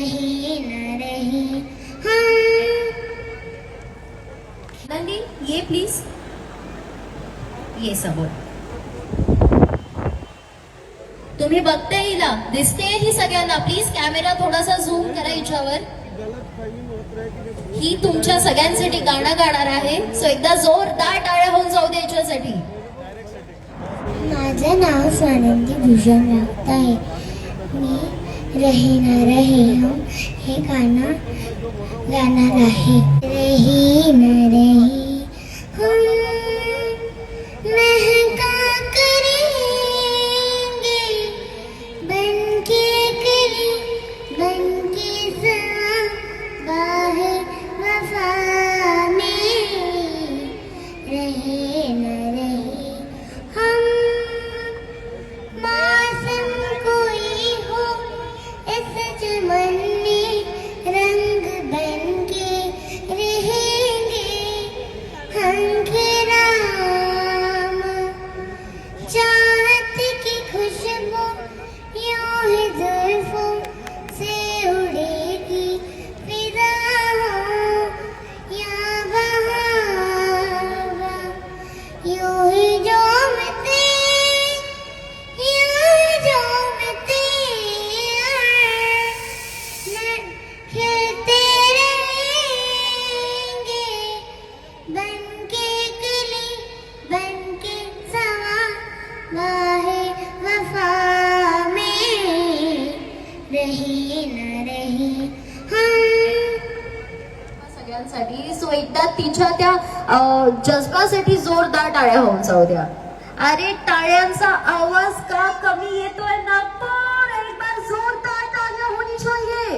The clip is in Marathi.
रही न रही हम। नंदी ये प्लीज, ये समोर. तुम्ही बघते हिला, दिसते ही सगळ्यांना. प्लीज कॅमेरा थोडासा झूम करा हिच्यावर. ही तुमच्या सगळ्यांसाठी गाणं गाणार आहे, सो एकदा जोरदार टाळ्या होऊन जाऊ दे याच्यासाठी. माझं नाव स्वानंदी भूषण राऊत आहे. मी रही न रही हम हे गाणं गाणार आहे. रही न रही हम महका करेंगे बनके कली बनके साबाह वफा में. रहे न रहे हम मौसम कोई हो इस चमन में रंग बनके रहेंगे हम के नाम. चाहत की खुशबू यूं ही जुल्फों से उड़ेगी फिजा हो या बहावा. यूं ही झूमते खेलते रहेंगे बनके कली बनके समा बाहे वफा में. रही न रही हम. सगळ्यांसाठी. सो एकदा तिच्या त्या जज्बासाठी जोरदार टाळ्या होऊन जाऊ द्या. अरे टाळ्यांचा आवाज का कमी येतोय नागपूर? एक बार जोरदार टाळ्या होनी चाहिए.